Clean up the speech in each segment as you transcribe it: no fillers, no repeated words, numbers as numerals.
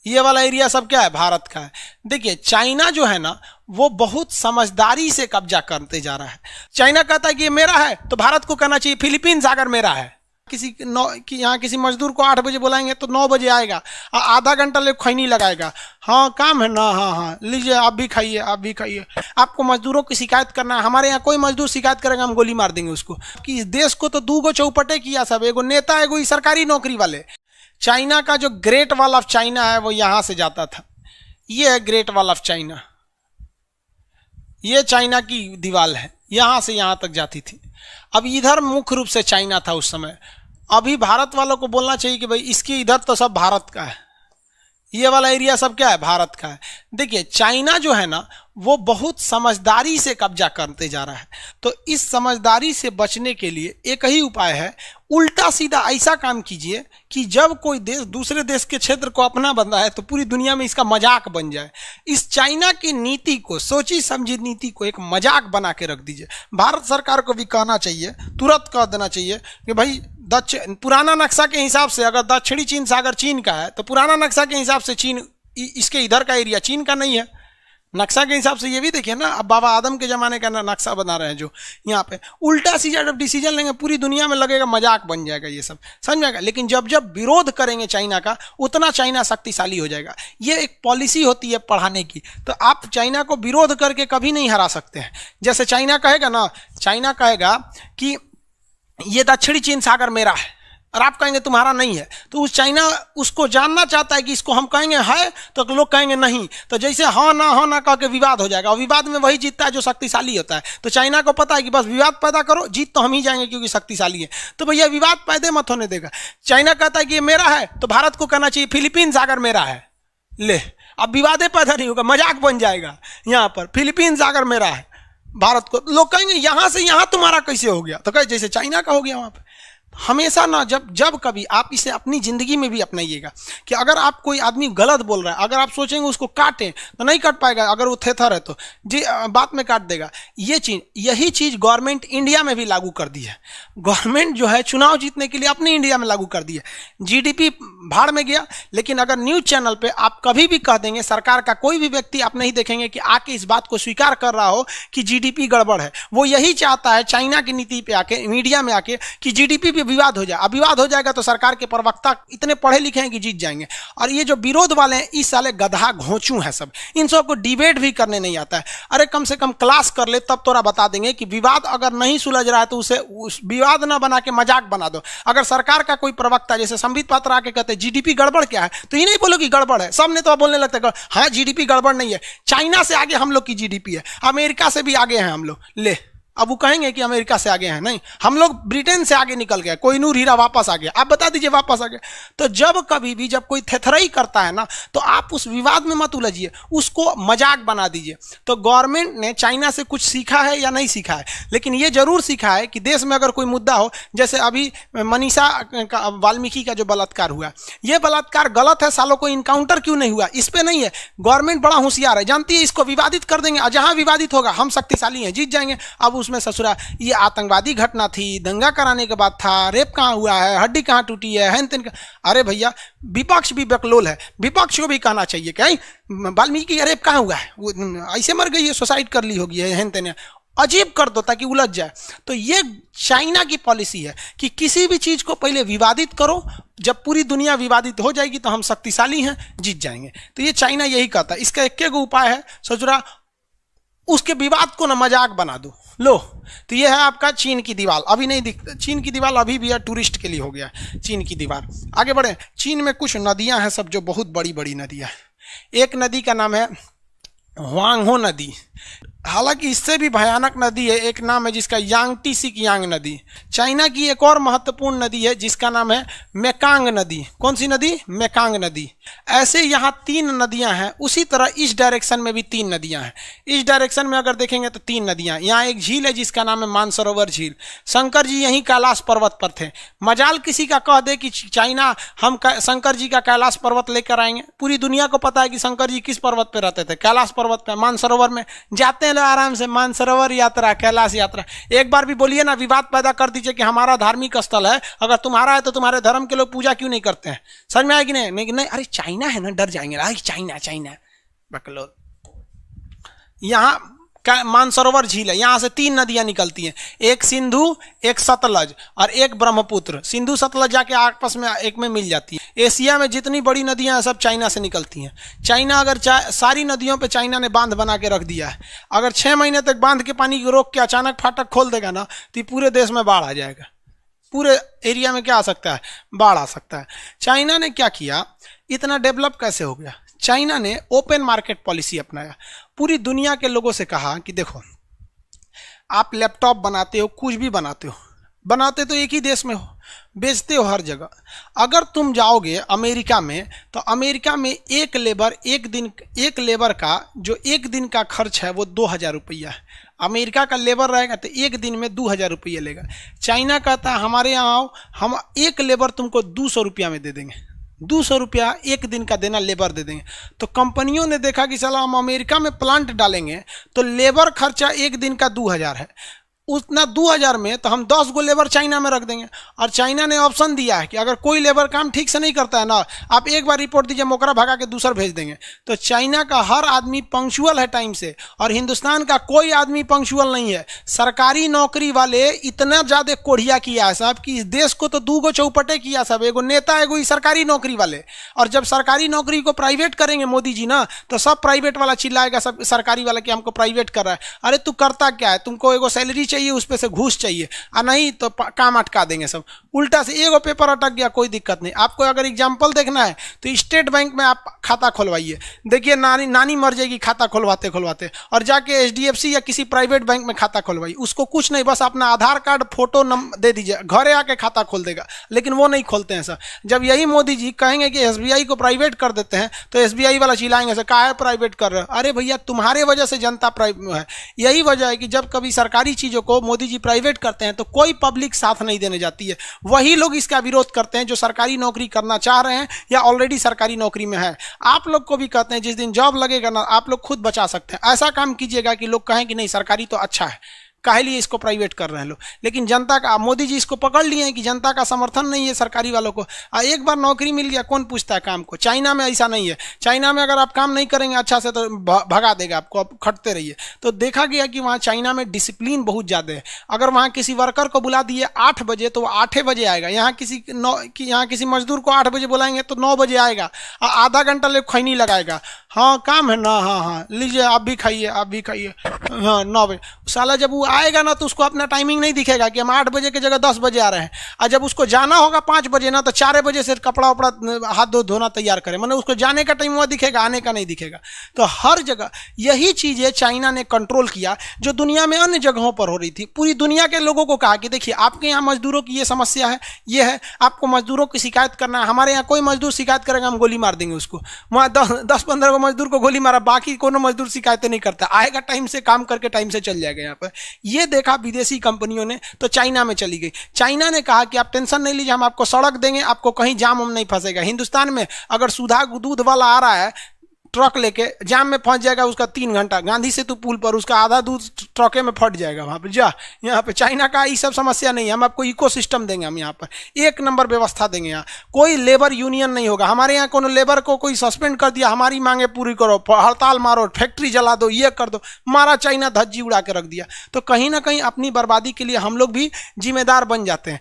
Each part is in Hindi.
ये वाला एरिया सब क्या है, भारत का है। देखिए चाइना जो है ना वो बहुत समझदारी से कब्जा करते जा रहा है। चाइना कहता है कि ये मेरा है तो भारत को कहना चाहिए फिलीपींस अगर मेरा है। यहाँ किसी मजदूर को 8 बजे बुलाएंगे तो 9 बजे आएगा, आधा घंटा ले खैनी लगाएगा। हाँ काम है ना, हाँ लीजिए आप भी खाइए, आप भी खाइए। आपको मजदूरों की शिकायत करना है, हमारे यहाँ कोई मजदूर शिकायत करेगा हम गोली मार देंगे उसको। कि इस देश को तो 2 चौपटे किया सब, एगो नेता एगो सरकारी नौकरी वाले। चाइना का जो ग्रेट वॉल ऑफ चाइना है वो यहाँ से जाता था, ये है ग्रेट वॉल ऑफ चाइना। ये चाइना की दीवार है, यहाँ से यहाँ तक जाती थी। अब इधर मुख्य रूप से चाइना था उस समय। अभी भारत वालों को बोलना चाहिए कि भाई इसके इधर तो सब भारत का है, ये वाला एरिया सब क्या है, भारत का है। देखिए चाइना जो है ना वो बहुत समझदारी से कब्जा करते जा रहा है। तो इस समझदारी से बचने के लिए एक ही उपाय है, उल्टा सीधा ऐसा काम कीजिए कि जब कोई देश दूसरे देश के क्षेत्र को अपना बन रहा है तो पूरी दुनिया में इसका मजाक बन जाए। इस चाइना की नीति को, सोची समझी नीति को एक मजाक बना के रख दीजिए। भारत सरकार को भी कहना चाहिए, तुरंत कह देना चाहिए कि भाई पुराना नक्शा के हिसाब से अगर दक्षिणी चीन सागर चीन का है तो पुराना नक्शा के हिसाब से चीन, इसके इधर का एरिया चीन का नहीं है। नक्शा के हिसाब से ये भी देखिए ना, अब बाबा आदम के जमाने का नक्शा बना रहे हैं जो यहाँ पे, उल्टा सीधा जब डिसीजन लेंगे पूरी दुनिया में लगेगा मजाक बन जाएगा, ये सब समझ में आएगा। लेकिन जब जब विरोध करेंगे चाइना का उतना चाइना शक्तिशाली हो जाएगा। ये एक पॉलिसी होती है पढ़ाने की। तो आप चाइना को विरोध करके कभी नहीं हरा सकते हैं। जैसे चाइना कहेगा ना, चाइना कहेगा कि ये दक्षिणी चीन सागर मेरा है और आप कहेंगे तुम्हारा नहीं है, तो उस चाइना उसको जानना चाहता है कि इसको हम कहेंगे है तो लोग कहेंगे नहीं, तो जैसे हाँ ना कह के विवाद हो जाएगा और विवाद में वही जीतता है जो शक्तिशाली होता है। तो चाइना को पता है कि बस विवाद पैदा करो, जीत तो हम ही जाएंगे क्योंकि शक्तिशाली है। तो भैया विवाद पैदा मत होने देगा। चाइना कहता है कि ये मेरा है तो भारत को कहना चाहिए फिलीपींस अगर मेरा है। ले अब विवादे पैदा नहीं होगा, मजाक बन जाएगा। यहाँ पर फिलीपींस अगर मेरा है, भारत को लोग कहेंगे यहाँ से यहाँ तुम्हारा कैसे हो गया, तो कहे जैसे चाइना का हो गया वहां पर। हमेशा ना जब कभी आप इसे अपनी जिंदगी में भी अपनाइएगा कि अगर आप कोई आदमी गलत बोल रहा है, अगर आप सोचेंगे उसको काटें तो नहीं काट पाएगा, अगर वो थेथर है तो जी बात में काट देगा। यही चीज गवर्नमेंट इंडिया में भी लागू कर दी है। गवर्नमेंट जो है चुनाव जीतने के लिए अपने इंडिया में लागू कर दी है। जीडीपी भाड़ में गया, लेकिन अगर न्यूज चैनल पे आप कभी भी कह देंगे, सरकार का कोई भी व्यक्ति आप नहीं देखेंगे कि आके इस बात को स्वीकार कर रहा हो कि जीडीपी गड़बड़ है। वो यही चाहता है चाइना की नीति पे आके, मीडिया में आके, कि जीडीपी विवाद हो जाए। अब विवाद हो जाएगा तो सरकार के प्रवक्ता इतने पढ़े लिखे हैं कि जीत जाएंगे। और ये जो विरोध वाले हैं इस साले गधा घोंचू हैं सब, इन सबको डिबेट भी करने नहीं आता है। अरे कम से कम क्लास कर ले तब तोरा बता देंगे कि विवाद अगर नहीं सुलझ रहा है तो उसे उस विवाद ना बना के मजाक बना दो। अगर सरकार का कोई प्रवक्ता जैसे संबित पात्र आके कहते हैं जीडीपी गड़बड़ क्या है, तो ये नहीं बोलो कि गड़बड़ है। सब ने तो बोलने लगता है हाँ जीडीपी गड़बड़ नहीं है, चाइना से आगे हम लोग की जीडीपी है, अमेरिका से भी आगे हैं हम लोग। ले अब वो कहेंगे कि अमेरिका से आगे हैं, नहीं, हम लोग ब्रिटेन से आगे निकल गए, कोई नूर हीरा वापस आ गया। आप बता दीजिए वापस आ गया। तो जब कभी भी जब कोई थेथराई करता है ना तो आप उस विवाद में मत उलझिए, उसको मजाक बना दीजिए। तो गवर्नमेंट ने चाइना से कुछ सीखा है या नहीं सीखा है, लेकिन ये जरूर सीखा है कि देश में अगर कोई मुद्दा हो, जैसे अभी मनीषा वाल्मीकि का जो बलात्कार हुआ, ये बलात्कार गलत है, सालों को इनकाउंटर क्यों नहीं हुआ, इस पे नहीं है। गवर्नमेंट बड़ा होशियार है, जानती है इसको विवादित कर देंगे, जहां विवादित होगा हम शक्तिशाली हैं, जीत जाएंगे। अब उसमें ससुरा ये आतंकवादी घटना थी, दंगा कराने के बाद था, रेप कहाँ हुआ है, हड्डी कहाँ टूटी है, हेन तेन। अरे भैया विपक्ष भी बकलोल है, विपक्ष को भी कहना चाहिए कि वाल्मीकि रेप कहाँ हुआ है, वो ऐसे मर गई है, सुसाइड कर ली होगी, हेन तेन अजीब कर दो ताकि उलझ जाए। तो ये चाइना की पॉलिसी है कि किसी भी चीज को पहले विवादित करो, जब पूरी दुनिया विवादित हो जाएगी तो हम शक्तिशाली हैं, जीत जाएंगे। तो ये चाइना यही कहता है। इसका एक उपाय है, ससुरा उसके विवाद को ना मजाक बना दो। लो तो ये है आपका चीन की दीवार। अभी नहीं दिखता, चीन की दीवार अभी भी है, टूरिस्ट के लिए हो गया चीन की दीवार। आगे बढ़े। चीन में कुछ नदियां हैं सब जो बहुत बड़ी बड़ी नदियां हैं। एक नदी का नाम है हुआंगहो नदी, हालांकि इससे भी भयानक नदी है, एक नाम है जिसका यांगटी सिकियांग नदी। चाइना की एक और महत्वपूर्ण नदी है जिसका नाम है मेकांग नदी। कौन सी नदी? मेकांग नदी। ऐसे यहाँ 3 नदियां हैं, उसी तरह इस डायरेक्शन में भी 3 नदियां हैं। इस डायरेक्शन में अगर देखेंगे तो 3 नदियां। यहाँ एक झील है जिसका नाम है मानसरोवर झील। शंकर जी यहीं कैलाश पर्वत पर थे। मजाल किसी का कह दे कि चाइना हम शंकर जी का कैलाश पर्वत लेकर आएंगे, पूरी दुनिया को पता है कि शंकर जी किस पर्वत पर रहते थे, कैलाश पर्वत पर, मानसरोवर में। जाते हैं चलो आराम से मानसरोवर यात्रा, कैलाश यात्रा। एक बार भी बोलिए ना, विवाद पैदा कर दीजिए कि हमारा धार्मिक स्थल है, अगर तुम्हारा है तो तुम्हारे धर्म के लोग पूजा क्यों नहीं करते हैं? समझ में आएगी नहीं? नहीं, अरे चाइना है ना, डर जाएंगे, अरे चाइना चाइना बकलोल। यहाँ मानसरोवर झील है, यहाँ से 3 नदियां निकलती हैं, एक सिंधु, एक सतलज और एक ब्रह्मपुत्र। सिंधु सतलज जाके आपस में एक में मिल जाती है। एशिया में जितनी बड़ी नदियां हैं सब चाइना से निकलती हैं। चाइना अगर सारी नदियों पे चाइना ने बांध बना के रख दिया है। अगर 6 महीने तक बांध के पानी को रोक के अचानक फाटक खोल देगा ना, तो पूरे देश में बाढ़ आ जाएगा। पूरे एरिया में क्या आ सकता है? बाढ़ आ सकता है। चाइना ने क्या किया, इतना डेवलप कैसे हो गया? चाइना ने ओपन मार्केट पॉलिसी अपनाया। पूरी दुनिया के लोगों से कहा कि देखो, आप लैपटॉप बनाते हो, कुछ भी बनाते तो एक ही देश में हो, बेचते हो हर जगह। अगर तुम जाओगे अमेरिका में, तो अमेरिका में एक लेबर का जो एक दिन का खर्च है वो 2000 रुपया है। अमेरिका का लेबर रहेगा तो एक दिन में 2000 रुपया लेगा। चाइना कहता है हमारे यहाँ आओ, हम एक लेबर तुमको 200 रुपया में दे देंगे। 200 रुपया एक दिन का देना लेबर दे देंगे। तो कंपनियों ने देखा कि चलो हम अमेरिका में प्लांट डालेंगे तो लेबर खर्चा एक दिन का 2000 है, उतना 2000 में तो हम 10 गो लेबर चाइना में रख देंगे। और चाइना ने ऑप्शन दिया है कि अगर कोई लेबर काम ठीक से नहीं करता है ना, आप एक बार रिपोर्ट दीजिए, मोकरा भगा के दूसरा भेज देंगे। तो चाइना का हर आदमी पंक्चुअल है टाइम से, और हिंदुस्तान का कोई आदमी पंक्चुअल नहीं है। सरकारी नौकरी वाले इतना ज़्यादा कोढ़िया किया है साहब कि इस देश को तो 2 गो चौपटे किया सब, एगो नेता एगो ही सरकारी नौकरी वाले। और जब सरकारी नौकरी को प्राइवेट करेंगे मोदी जी ना, तो सब प्राइवेट वाला चिल्लाएगा सब सरकारी वाला कि हमको प्राइवेट कर रहा है। अरे तू करता क्या है? तुमको एगो सैलरी चाहिए, उस पे से घूस चाहिए, और नहीं तो काम अटका देंगे सब। उल्टा से एगो पेपर अटक गया, कोई दिक्कत नहीं। आपको अगर एग्जांपल देखना है तो स्टेट बैंक में आप खाता खुलवाइए, देखिए नानी मर जाएगी खाता खुलवाते खुलवाते, और जाके एचडीएफसी या किसी प्राइवेट बैंक में खाता खुलवाइए। उसको कुछ नहीं, बस अपना आधार कार्ड फोटो दे दीजिए, घरे आके खाता खोल देगा। लेकिन वो नहीं खोलते हैं सर। जब यही मोदी जी कहेंगे कि एसबीआई को प्राइवेट कर देते हैं, तो एसबीआई वाला चिल्लाएंगे सर काहे प्राइवेट कर रहे हो? अरे भैया तुम्हारे वजह से जनता प्राइवेट है। यही वजह है कि जब कभी सरकारी चीज़ों को मोदी जी प्राइवेट करते हैं तो कोई पब्लिक साथ नहीं देने जाती है। वही लोग इसका विरोध करते हैं जो सरकारी नौकरी करना चाह रहे हैं या ऑलरेडी सरकारी नौकरी में है। आप लोग को भी कहते हैं जिस दिन जॉब लगेगा ना, आप लोग खुद बचा सकते हैं। ऐसा काम कीजिएगा कि लोग कहें कि नहीं सरकारी तो अच्छा है, काहे लिए इसको प्राइवेट कर रहे हैं लोग। लेकिन जनता का, मोदी जी इसको पकड़ लिए हैं कि जनता का समर्थन नहीं है सरकारी वालों को। एक बार नौकरी मिल गया कौन पूछता है काम को। चाइना में ऐसा नहीं है। चाइना में अगर आप काम नहीं करेंगे अच्छा से तो भगा देगा आपको, आप खटते रहिए। तो देखा गया कि वहाँ चाइना में डिसिप्लिन बहुत ज़्यादा है। अगर वहाँ किसी वर्कर को बुला दिए 8 बजे तो वो 8 बजे आएगा। यहाँ किसी मजदूर को 8 बजे बुलाएंगे तो 9 बजे आएगा, आधा घंटा ले खैनी लगाएगा। हाँ काम है ना, हाँ लीजिए आप भी खाइए, हाँ 9 बजे। साला जब वो आएगा ना तो उसको अपना टाइमिंग नहीं दिखेगा कि हम 8 बजे की जगह 10 बजे आ रहे हैं। और जब उसको जाना होगा 5 बजे ना, तो 4 बजे से कपड़ा वपड़ा हाथ धोना तैयार करें, मतलब उसको जाने का टाइम वह दिखेगा, आने का नहीं दिखेगा। तो हर जगह यही चीज़ें चाइना ने कंट्रोल किया जो दुनिया में अन्य जगहों पर हो रही थी। पूरी दुनिया के लोगों को कहा कि देखिए आपके यहाँ मजदूरों की ये समस्या है, ये है, आपको मजदूरों की शिकायत करना है। हमारे यहाँ कोई मजदूर शिकायत करेगा हम गोली मार देंगे उसको। वहाँ 10-15 को मजदूर को गोली मारा, बाकी कोनो मजदूर शिकायतें नहीं करता, आएगा टाइम से काम करके टाइम से चल जाएगा। यहाँ पर ये देखा विदेशी कंपनियों ने तो चाइना में चली गई। चाइना ने कहा कि आप टेंशन नहीं लीजिए, हम आपको सड़क देंगे, आपको कहीं जाम हम नहीं फंसेगा। हिंदुस्तान में अगर सुधा दूध वाला आ रहा है ट्रक लेके, जाम में फंस जाएगा उसका 3 घंटा, गांधी सेतु पुल पर उसका आधा दूध ट्रके में फट जाएगा वहाँ पे। यहाँ पे चाइना का ये सब समस्या नहीं है, हम आपको इकोसिस्टम देंगे, हम यहाँ पर 1 नंबर व्यवस्था देंगे। यहाँ कोई लेबर यूनियन नहीं होगा। हमारे यहाँ कोनो लेबर को कोई सस्पेंड कर दिया, हमारी मांगे पूरी करो, हड़ताल मारो, फैक्ट्री जला दो, ये कर दो, मारा चाइना धज्जी उड़ा के रख दिया। तो कहीं ना कहीं अपनी बर्बादी के लिए हम लोग भी जिम्मेदार बन जाते हैं।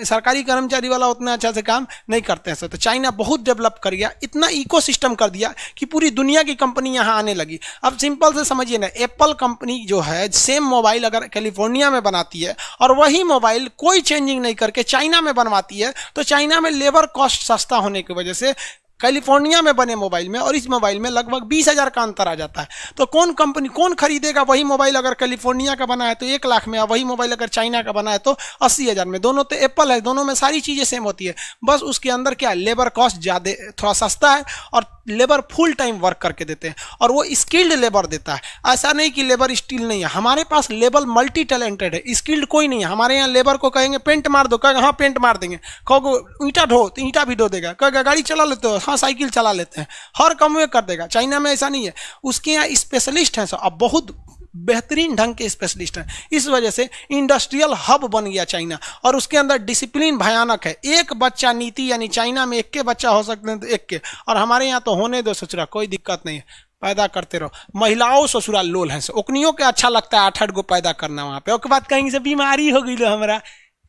सरकारी कर्मचारी वाला उतना अच्छा से काम नहीं करते हैं। तो चाइना बहुत डेवलप कर गया, इतना इकोसिस्टम कर दिया कि पूरी दुनिया की कंपनी यहाँ आने लगी। अब सिंपल से समझिए ना, एप्पल कंपनी जो है सेम मोबाइल अगर कैलिफोर्निया में बनाती है और वही मोबाइल कोई चेंजिंग नहीं करके चाइना में बनवाती है, तो चाइना में लेबर कॉस्ट सस्ता होने की वजह से कैलिफोर्निया में बने मोबाइल में और इस मोबाइल में लगभग 20,000 का अंतर आ जाता है। तो कौन खरीदेगा? वही मोबाइल अगर कैलिफोर्निया का बना है तो 1 लाख में, और वही मोबाइल अगर चाइना का बना है तो 80,000 में। दोनों तो एप्पल है, दोनों में सारी चीज़ें सेम होती है, बस उसके अंदर क्या है, लेबर कॉस्ट ज़्यादा थोड़ा सस्ता है और लेबर फुल टाइम वर्क करके देते हैं और वो स्किल्ड लेबर देता है। ऐसा नहीं कि लेबर स्किल नहीं है, हमारे पास लेबर मल्टी टैलेंटेड है, स्किल्ड कोई नहीं है। हमारे यहाँ लेबर को कहेंगे पेंट मार दो, कहेगा हाँ पेंट मार देंगे, कहोगे ईंटा ढो तो ईंटा भी धो देगा, कहेगा गाड़ी चला लेते हो, हाँ साइकिल चला लेते हैं, हर काम में कर देगा। चाइना में ऐसा नहीं है, उसके यहाँ स्पेशलिस्ट हैं सब। अब बहुत बेहतरीन ढंग के स्पेशलिस्ट हैं। इस वजह से इंडस्ट्रियल हब बन गया चाइना, और उसके अंदर डिसिप्लिन भयानक है। एक बच्चा नीति, यानी चाइना में एक के बच्चा हो सकते हैं तो एक के, और हमारे यहाँ तो होने दो ससुरा, कोई दिक्कत नहीं है, पैदा करते रहो। महिलाओं ससुरा लोल हैं, ओकनियों के अच्छा लगता है 8-8 गो पैदा करना वहाँ पे। उसके बाद कहेंगे से बीमारी हो गई लो, हमारा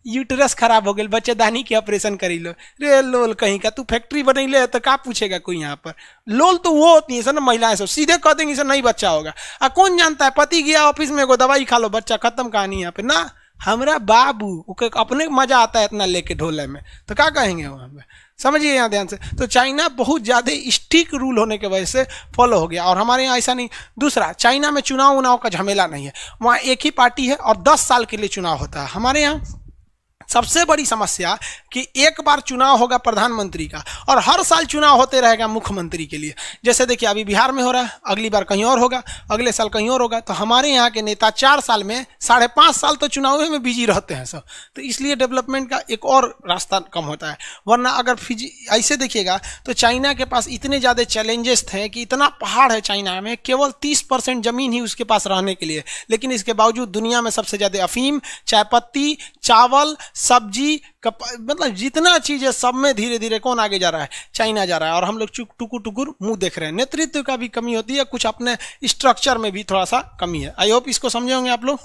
यूटरस खराब हो गई, बच्चेदानी के ऑपरेशन करी लो। रे लोल कहीं का, तू फैक्ट्री बनैले तो का पूछेगा कोई यहाँ पर। लोल तो वो होती है सर ना, महिलाएं सब सीधे कह देंगी सर नहीं बच्चा होगा। कौन जानता है, पति गया ऑफिस में, एगो दवाई खा लो, बच्चा खत्म कहानी यहाँ पे ना। हमारा बाबू अपने मजा आता है इतना लेके ढोले में, तो क्या कहेंगे वहाँ पे, समझिए यहाँ ध्यान से। तो चाइना बहुत ज़्यादा स्ट्रिक्ट रूल होने की वजह से फॉलो हो गया, और हमारे यहाँ ऐसा नहीं। दूसरा, चाइना में चुनाव का झमेला नहीं है, वहाँ एक ही पार्टी है और 10 साल के लिए चुनाव होता है। हमारे यहाँ सबसे बड़ी समस्या कि एक बार चुनाव होगा प्रधानमंत्री का, और हर साल चुनाव होते रहेगा मुख्यमंत्री के लिए। जैसे देखिए अभी बिहार में हो रहा है, अगली बार कहीं और होगा, अगले साल कहीं और होगा। तो हमारे यहाँ के नेता 4 साल में 5.5 साल तो चुनाव में बिजी रहते हैं सब, तो इसलिए डेवलपमेंट का एक और रास्ता कम होता है। वरना अगर ऐसे देखिएगा तो चाइना के पास इतने ज़्यादा चैलेंजेस थे कि इतना पहाड़ है चाइना में, केवल 30% ज़मीन ही उसके पास रहने के लिए, लेकिन इसके बावजूद दुनिया में सबसे ज़्यादा अफीम, चायपत्ती, चावल, सब्जी, मतलब जितना चीज है सब में धीरे धीरे कौन आगे जा रहा है, चाइना जा रहा है। और हम लोग टुकुर टुकुर मुंह देख रहे हैं। नेतृत्व का भी कमी होती है, कुछ अपने स्ट्रक्चर में भी थोड़ा सा कमी है। आई होप इसको समझे होंगे आप लोग।